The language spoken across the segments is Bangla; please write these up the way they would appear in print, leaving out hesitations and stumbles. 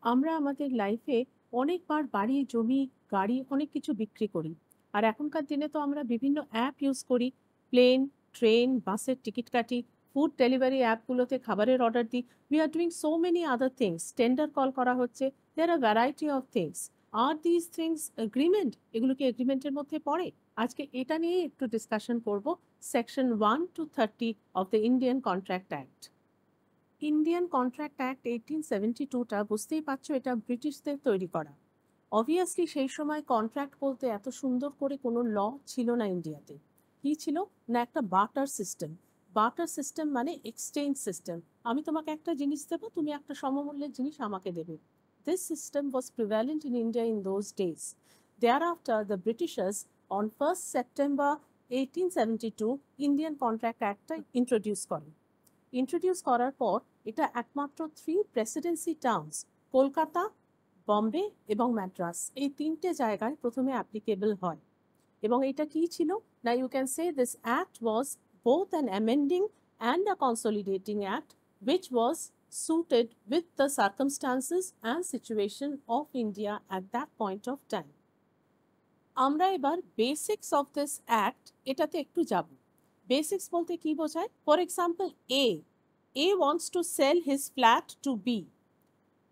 আমরা আমাদের লাইফে অনেকবার বাড়ি, জমি, গাড়ি অনেক কিছু বিক্রি করি। আর এখনকার দিনে তো আমরা বিভিন্ন অ্যাপ ইউজ করি। প্লেন, ট্রেন, বাসের টিকিট কাটি, ফুড ডেলিভারি অ্যাপগুলোতে খাবারের অর্ডার দিই। We are doing so many other things. Tender call করা হচ্ছে। There are variety of things. Are this things agreement? এগুলো কি এগ্রিমেন্টের মধ্যে পড়ে? আজকে এটা নিয়েই একটু ডিসকাশন করব। Section 1 to 30 of the Indian contract act. Indian contract act 1872টা বুঝতেই পারছো, এটা ব্রিটিশদের তৈরি করা। অবভিয়াসলি সেই সময় কন্ট্রাক্ট বলতে এত সুন্দর করে কোনো ল ছিল না ইন্ডিয়াতে। কি ছিল না, একটা বার্টার সিস্টেম। বার্টার সিস্টেম মানে এক্সচেঞ্জ সিস্টেম। আমি তোমাকে একটা জিনিস দেবো, তুমি একটা সমমূল্যের জিনিস আমাকে দেবে। This system was prevalent in India in those days. Thereafter the Britishers on 1st September 1872 Indian contract অ্যাক্টটা ইন্ট্রোডিউস করে। ইন্ট্রোডিউস করার পর এটা একমাত্র 3 প্রেসিডেন্সি টাউনস, কলকাতা, বম্বে এবং ম্যাড্রাস, এই 3টে জায়গায় প্রথমে অ্যাপ্লিকেবল হয়। এবং এটা কি ছিল না, you can say this act was both an amending and a consolidating act which was suited with the circumstances and situation of India at that point of time. আমরা এবার বেসিক্স অফ দিস অ্যাক্ট এটাতে একটু যাব। বেসিক্স বলতে কি বোঝায়? For example, A wants to sell his flat to B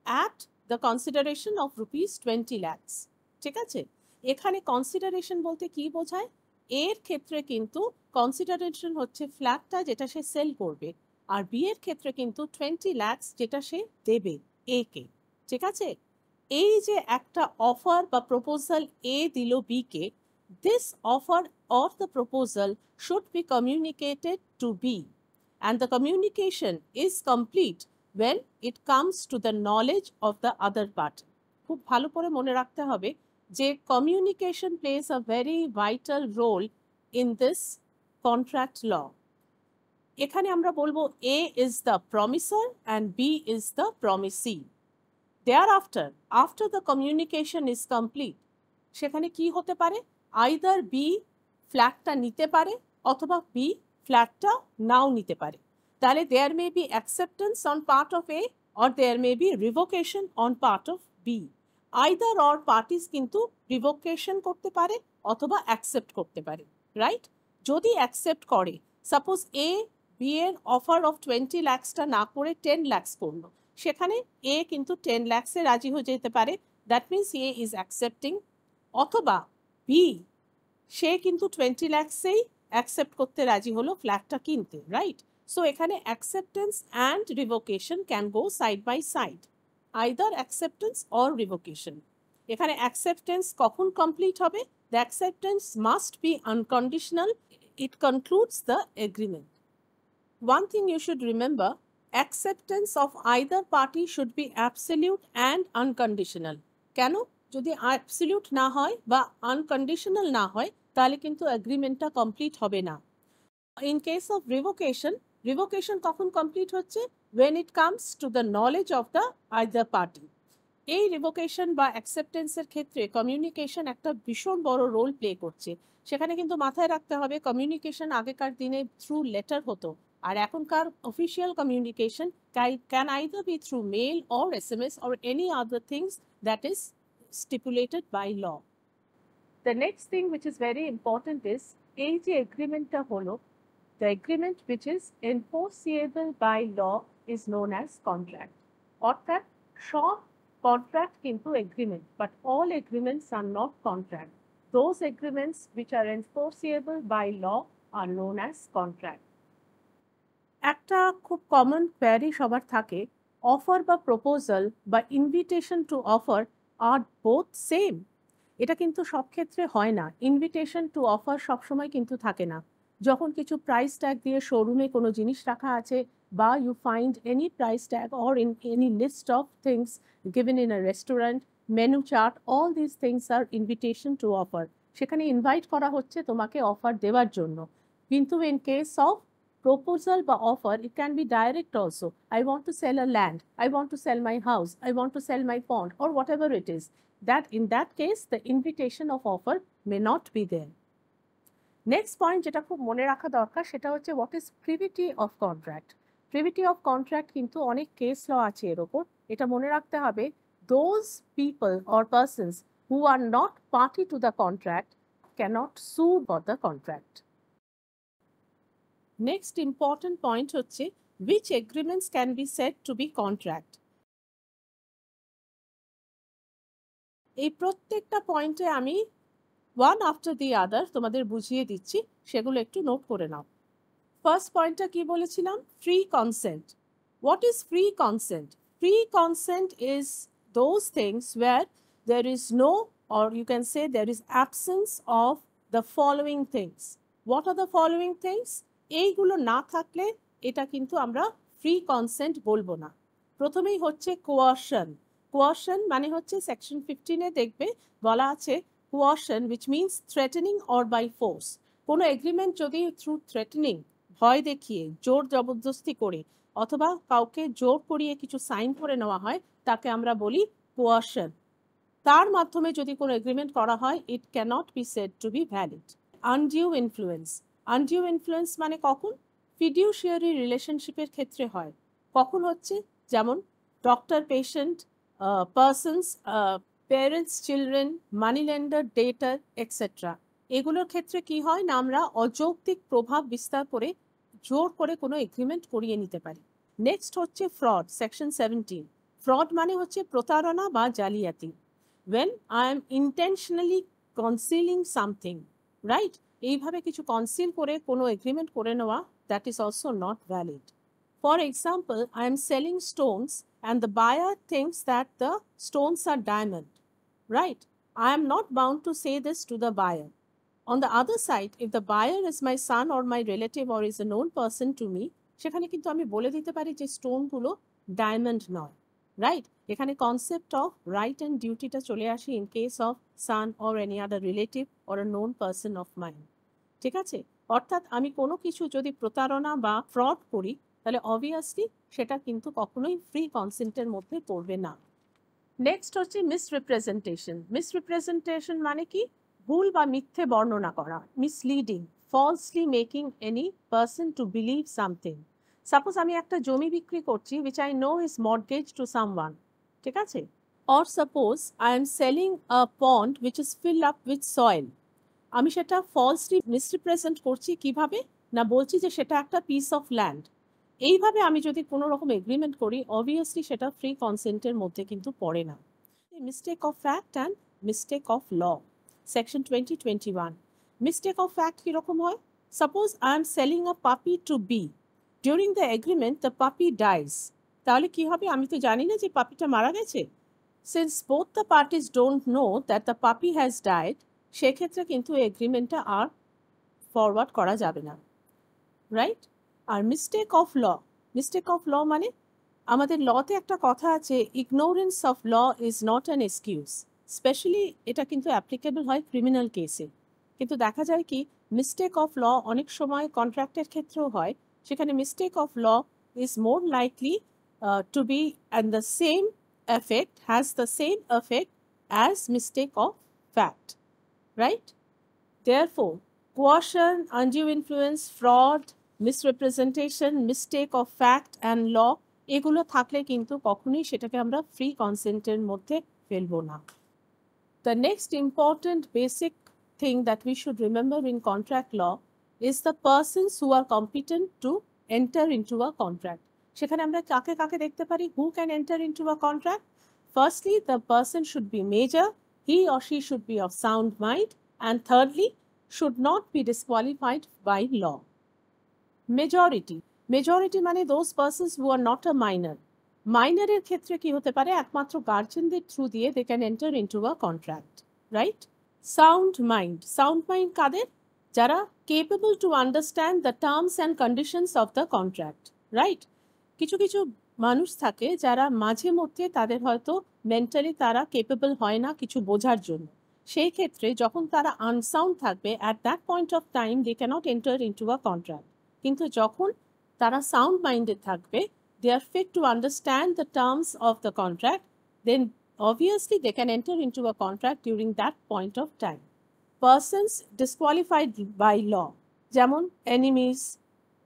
at the consideration of rupees 20 lakhs। ঠিক আছে, এখানে কনসিডারেশন বলতে কি বোঝায়? এর ক্ষেত্রে কিন্তু কনসিডারেশন হচ্ছে ফ্ল্যাটটা যেটা সে সেল করবে, আর বি এর ক্ষেত্রে কিন্তু 20 lakhs যেটা সে দেবে এ কে। ঠিক আছে, এই যে একটা অফার বা প্রপোজাল এ দিল বি কে, this offer or the proposal should be communicated to B, and the communication is complete when it comes to the knowledge of the other party. খুব ভালো করে মনে রাখতে হবে যে communication plays a very vital role in this contract law. এখানে আমরা বলবো A is the promisor and B is the promisee. Thereafter, after the communication is complete, সেখানে কি হতে পারে? আইদার বি ফ্ল্যাটটা নিতে পারে অথবা বি ফ্ল্যাটটা নাও নিতে পারে। তাহলে there may be acceptance on part of A or there may be revocation on part of B. Either or parties কিন্তু রিভোকেশন করতে পারে অথবা অ্যাকসেপ্ট করতে পারে, রাইট? যদি অ্যাকসেপ্ট করে, সাপোজ এ বি এর অফার অফ 20 lakhsটা না করে 10 lakhs করলো, সেখানে এ কিন্তু 10 lakhsে রাজি হয়ে যেতে পারে। That means A is accepting. অথবা বি, সে কিন্তু 20 lakhsেই অ্যাকসেপ্ট করতে রাজি হলো ফ্ল্যাটটা কিনতে, রাইট? সো এখানে acceptance and revocation can go side by side, either acceptance or revocation. এখানে অ্যাকসেপ্টেন্স কখন কমপ্লিট হবে? The acceptance must be unconditional. It concludes the agreement. One thing you should remember, acceptance of either party should be absolute and unconditional. কেন? যদি absolute না হয় বা unconditional না হয়, তাহলে কিন্তু এগ্রিমেন্টটা কমপ্লিট হবে না। In case of revocation, revocation কখন কমপ্লিট হচ্ছে? When it comes to the knowledge of the either party. এই রিভোকেশন বা অ্যাকসেপ্টেন্সের ক্ষেত্রে কমিউনিকেশন একটা ভীষণ বড় রোল প্লে করছে। সেখানে কিন্তু মাথায় রাখতে হবে কমিউনিকেশন আগেকার দিনে থ্রু লেটার হতো, আর এখনকার official communication can either be through mail or SMS or any other things that is stipulated by law. The next thing which is very important is, এই যে এগ্রিমেন্টটা হলো, the agreement which is enforceable by law is known as contract. অর্থাৎ সব contract কিন্তু agreement, but all agreements are not contract. Those agreements which are enforceable by law are known as contract. একটা খুব কমন কোয়ারি সবার থাকে, অফার বা প্রপোজাল বা ইনভিটেশন টু অফার আর বোথ সেম? এটা কিন্তু সব ক্ষেত্রে হয় না। ইনভিটেশন টু অফার সবসময় কিন্তু থাকে না। যখন কিছু প্রাইস ট্যাগ দিয়ে শোরুমে কোনো জিনিস রাখা আছে, বা you find any price tag or in any list of things given in a restaurant, menu chart, all these things are invitation to offer. সেখানে ইনভাইট করা হচ্ছে তোমাকে অফার দেওয়ার জন্য। কিন্তু in case of proposal বা offer, it can be direct also. I want to sell a land, I want to sell my house, I want to sell my pond, or whatever it is. That in that case, the invitation of offer may not be there. Next point যেটা খুব মনে রাখা দরকার, সেটা হচ্ছে what is privity of contract. Privity of contract কিন্তু অনেক কেস ল আছে এর ওপর। এটা মনে রাখতে হবে, those people or persons who are not party to the contract cannot sue for the contract. Next important point হচ্ছে which agreements can be said to be contract. এই প্রত্যেকটা পয়েন্টে আমি one after the other তোমাদের বুঝিয়ে দিচ্ছি, সেগুলো একটু নোট করে নাও। ফার্স্ট পয়েন্টটা কি বলেছিলাম? Free consent. What is free consent? Free consent is those things where there is no, or you can say there is absence of the following things. What are the following things? এইগুলো না থাকলে এটা কিন্তু আমরা ফ্রি কনসেন্ট বলবো না। প্রথমেই হচ্ছে কোয়ার্শন। কোয়ার্শন মানে হচ্ছে সেকশন 15-এ দেখবে বলা আছে কোয়ার্শন which means threatening or by force. কোনো এগ্রিমেন্ট যদি থ্রু থ্রেটেনিং, ভয় দেখিয়ে, জোর জবরদস্তি করে অথবা কাউকে জোর করিয়ে কিছু সাইন করে নেওয়া হয় তাকে আমরা বলি কোয়ার্শন। তার মাধ্যমে যদি কোনো এগ্রিমেন্ট করা হয় it cannot be said to be valid. Undue influence. Undue influence মানে কখন? ফিডিউশিয়ারি রিলেশনশিপের ক্ষেত্রে হয়। কখন হচ্ছে? যেমন doctor patient, persons, parents children, money lender, debtor etcetera. এগুলোর ক্ষেত্রে কি হয় না আমরা অযৌক্তিক প্রভাব বিস্তার করে জোর করে কোনো এগ্রিমেন্ট করিয়ে নিতে পারি। নেক্সট হচ্ছে ফ্রড, সেকশন 17। ফ্রড মানে হচ্ছে প্রতারণা বা জালিয়াতি। when I am intentionally concealing something, right? এইভাবে কিছু কনসিল করে কোনো এগ্রিমেন্ট করে নেওয়া, that is also not valid. For example, I am selling stones and the buyer thinks that the stones are diamond, right? I am not bound to say this to the buyer. On the other side, if the buyer is my son or my relative or is a known person to me, সেখানে কিন্তু আমি বলে দিতে পারি যে স্টোনগুলো ডায়মন্ড নয়, রাইট? এখানে কনসেপ্ট অফ রাইট অ্যান্ড ডিউটিটা চলে আসে in case of son or any other relative or a known person of mind. ঠিক আছে? অর্থাৎ আমি কোনো কিছু যদি প্রতারণা বা ফ্রড করি তাহলে অবভিয়াসলি সেটা কিন্তু কখনোই ফ্রি কনসেন্টের মধ্যে পড়বে না। নেক্সট হচ্ছে মিসরিপ্রেজেন্টেশন। মিসরিপ্রেজেন্টেশন মানে কি? ভুল বা মিথ্যে বর্ণনা করা, misleading, falsely making any person to believe something. Suppose আমি একটা জমি বিক্রি করছি which I know is mortgage to someone, ঠিক আছে? Or suppose I am selling a pond which is filled up with soil. আমি সেটা ফলসলি মিসরিপ্রেজেন্ট করছি কিভাবে? না বলছি যে সেটা একটা পিস অফ ল্যান্ড। এইভাবে আমি যদি কোনো রকম এগ্রিমেন্ট করি অবভিয়াসলি সেটা ফ্রি কনসেন্টের মধ্যে কিন্তু পড়ে না। Mistake of fact and mistake of law, section 2021। Mistake of fact কীরকম হয়? Suppose I am selling a puppy to B, during the agreement the puppy dies. তাহলে কি হবে? আমি তো জানি না যে পাপিটা মারা গেছে। Since both the parties don't know that the puppy has died, সেক্ষেত্রে কিন্তু এগ্রিমেন্টটা আর ফরওয়ার্ড করা যাবে না, রাইট? আর mistake of law, mistake of law মানে আমাদের লতে একটা কথা আছে ignorance of law is not an excuse. Specially এটা কিন্তু অ্যাপ্লিকেবল হয় ক্রিমিনাল কেসে। কিন্তু দেখা যায় কি মিস্টেক অফ ল অনেক সময় কন্ট্রাক্টের ক্ষেত্রেও হয়, সেখানে mistake of law is more likely to be and the same effect, has the same effect as mistake of fact, right? Therefore, coercion, undue influence, fraud, misrepresentation, mistake of fact and law এগুলো থাকলে কিন্তু কখনোই সেটাকে আমরা ফ্রি কনসেন্টের মধ্যে ফেলবো না। The next important basic thing that we should remember in contract law is the persons who are competent to enter into a contract. সেখানে আমরা কাকে কাকে দেখতে পারি? Who can enter into a contract? Firstly, the person should be major, he or she should be of sound mind, and thirdly, should not be disqualified by law. Majority. Majority মানে those persons who are not a minor. মাইনরের ক্ষেত্রে কি হতে পারে? একমাত্র গার্জেনদের থ্রু দিয়ে they can enter into a contract, right? Sound mind. Sound mind কাদের? যারা capable to understand the terms and conditions of the contract, right? কিছু কিছু মানুষ থাকে যারা মাঝে মধ্যে তাদের হয়তো মেন্টালি তারা কেপেবল হয় না কিছু বোঝার জন্য। সেই ক্ষেত্রে যখন তারা আনসাউন্ড থাকবে at that point of time they cannot enter into a contract. কিন্তু যখন তারা সাউন্ড মাইন্ডেড থাকবে, they are fit to understand the terms of the contract, then obviously they can enter into a contract during that point of time. Persons disqualified by law, যেমন enemies,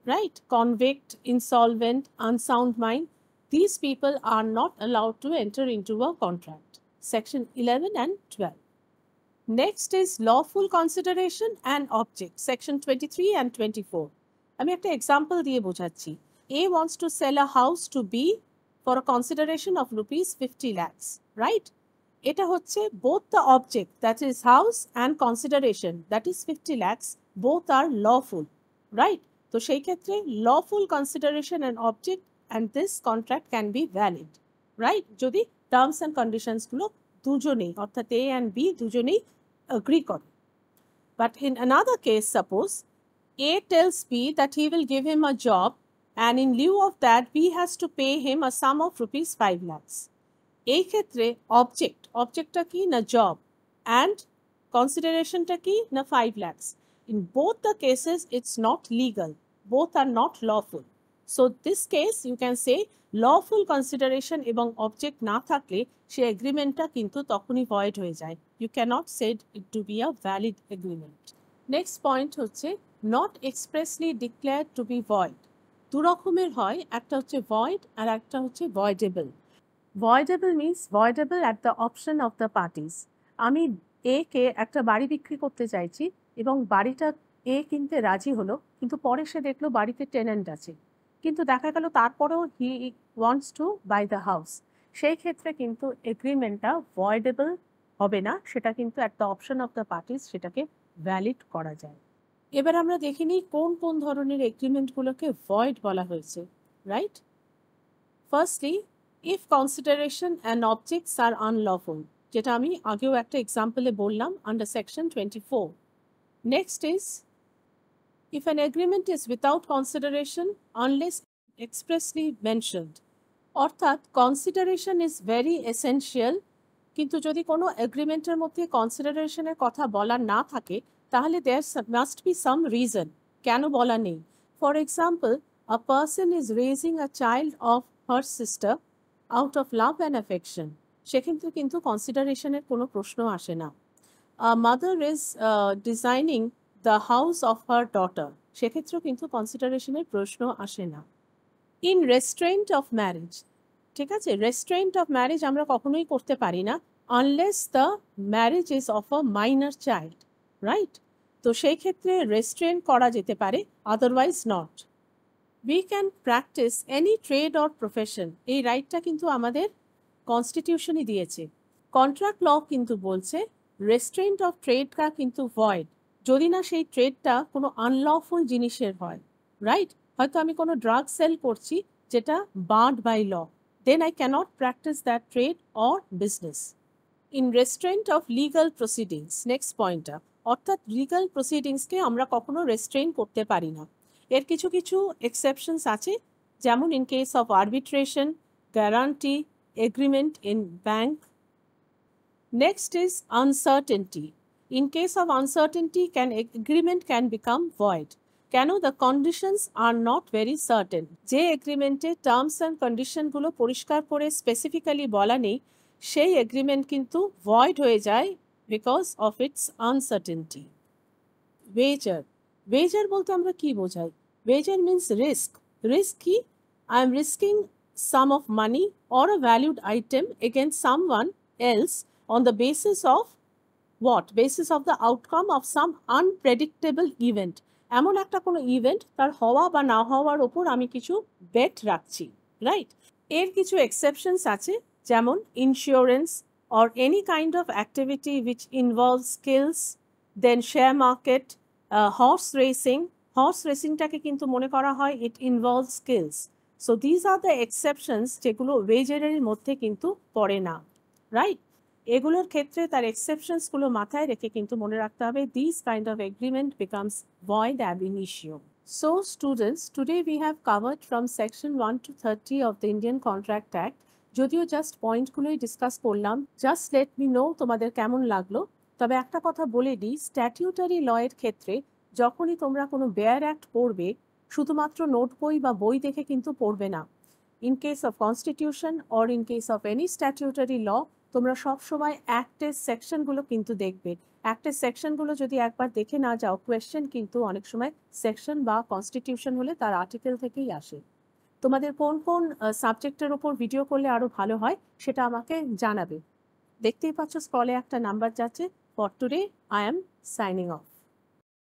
right? Convict, insolvent, unsound mind, These people are not allowed to enter into a contract. Section 11 and 12. Next is lawful consideration and object. Section 23 and 24. আমি একটা example দিয়ে বোঝাচ্ছি। A wants to sell a house to B for a consideration of rupees 50 lakhs, right? এটা হচ্ছে both the object, that is house, and consideration, that is 50 lakhs, both are lawful, right? তো সেই ক্ষেত্রে lawful consideration and object and this contract can be valid, right? যদি terms and conditions গুলো দুজনেই অর্থাৎ A and B দুজনেই agree করে। But in another case, suppose A tells B that he will give him a job and in lieu of that B has to pay him a sum of rupees 5 lakhs. এই ক্ষেত্রে objectটা কি না job and considerationটা কি না 5 lakhs. In both the cases it's not legal, both are not lawful. So this case you can say lawful consideration এবং object না থাকলে সে এগ্রিমেন্টটা কিন্তু তখনই void হয়ে যায়। You cannot say it to be a valid agreement. Next point হচ্ছে not expressly declared to be void. দু রকমের হয়, একটা হচ্ছে void আর একটা হচ্ছে voidable. Voidable means voidable at the option of the parties. আমি A কে একটা বাড়ি বিক্রি করতে চাইছি এবং বাড়িটা A কিনতে রাজি হলো, কিন্তু পরে সে দেখলো বাড়িতে টেনেন্ট আছে, কিন্তু দেখা গেল তারপরেও he wants to buy the house. সেই ক্ষেত্রে কিন্তু এগ্রিমেন্টটা ভয়েডেবল হবে না, সেটা কিন্তু at the option of the parties সেটাকে ভ্যালিড করা যায়। এবার আমরা দেখে নিই কোন কোন ধরনের এগ্রিমেন্টগুলোকে ভয়েড বলা হয়েছে, right? Firstly, if consideration and objects are unlawful, যেটা আমি আগেও একটা এক্সাম্পলে বললাম under section 24. Next is if an agreement is without consideration unless expressly mentioned, অর্থাৎ consideration is very essential, কিন্তু যদি কোনো এগ্রিমেন্টের মধ্যে কনসিডারেশনের কথা বলা না থাকে তাহলে there must be some reason কেন বলা নেই। For example, a person is raising a child of her sister out of love and affection, সেক্ষেত্রে কিন্তু কনসিডারেশনের কোনো প্রশ্ন আসে না। A mother is designing the house of her daughter, সেক্ষেত্রেও কিন্তু কনসিডারেশনের প্রশ্ন আসে না। In restraint of marriage, ঠিক আছে, রেস্ট্রেন্ট অফ ম্যারেজ আমরা কখনোই করতে পারি না unless the marriage is of a minor child, right? তো সেই ক্ষেত্রে রেস্ট্রেন্ট করা যেতে পারে, otherwise not. We can practise any trade or profession, এই রাইটটা কিন্তু আমাদের কনস্টিটিউশনই দিয়েছে। কন্ট্রাক্ট ল কিন্তু বলছে রেস্ট্রেন্ট অফ ট্রেডটা কিন্তু ভয়েড যদি না সেই ট্রেডটা কোনো আনলফুল জিনিসের হয়, রাইট? হয়তো আমি কোনো ড্রাগ সেল করছি যেটা barred by law, then I cannot practice that trade or business. In restraint of legal proceedings, next pointer, অর্থাৎ legal proceedings কে আমরা কখনো restrain করতে পারি না। এর কিছু কিছু exceptions আছে, যেমন in case of arbitration, guarantee, agreement in bank. Next is uncertainty. In case of uncertainty, agreement can become void. কেন? The conditions are not very certain, যে এগ্রিমেন্টে টার্মস অ্যান্ড কন্ডিশনগুলো পরিষ্কার করে স্পেসিফিক্যালি বলা নেই সেই এগ্রিমেন্ট কিন্তু ভয়েড হয়ে যায় বিকজ অফ ইটস আনসার্টেনটি। ওয়েজার, ওয়েজার বলতে আমরা কি বোঝাই? ওয়েজার মিনস রিস্ক। রিস্ক কি? I am risking some of money or a valued item against someone else on the basis of what? Basis of the outcome of some unpredictable event. এমন একটা কোনো ইভেন্ট তার হওয়া বা না হওয়ার ওপর আমি কিছু বেট রাখছি, রাইট? এর কিছু এক্সেপশনস আছে, যেমন insurance or any kind of activity which involve skills, then share market, horse racing. Horse রেসিংটাকে কিন্তু মনে করা হয় it involve skills. So these are the exceptions যেগুলো ওয়েজারের মধ্যে কিন্তু পড়ে না, রাইট? এগুলোর ক্ষেত্রে তার এক্সেপশনসগুলো মাথায় রেখে কিন্তু মনে রাখতে হবে this kind of agreement becomes void ab initio. So students, today we have covered from section 1 to 30 of the Indian contract act. যদিও জাস্ট পয়েন্টগুলোই ডিসকাস করলাম, জাস্ট লেট মি নো তোমাদের কেমন লাগলো। তবে একটা কথা বলে দিই, স্ট্যাটিউটারি লয়ের ক্ষেত্রে যখনই তোমরা কোনো বেয়ার অ্যাক্ট পড়বে শুধুমাত্র নোট বই বা বই দেখে কিন্তু পড়বে না। In case of constitution or in case of any statutory law তোমরা সবসময় অ্যাক্টের সেকশনগুলো কিন্তু দেখবে। অ্যাক্টের সেকশনগুলো যদি একবার দেখে না যাও, কোয়েশ্চেন কিন্তু অনেক সময় সেকশন বা কনস্টিটিউশন হলে তার আর্টিকেল থেকেই আসে। তোমাদের কোন কোন সাবজেক্টের ওপর ভিডিও করলে আরো ভালো হয় সেটা আমাকে জানাবে। দেখতেই পাচ্ছ স্ক্রলে একটা নাম্বার যাচ্ছে। For today I am signing off.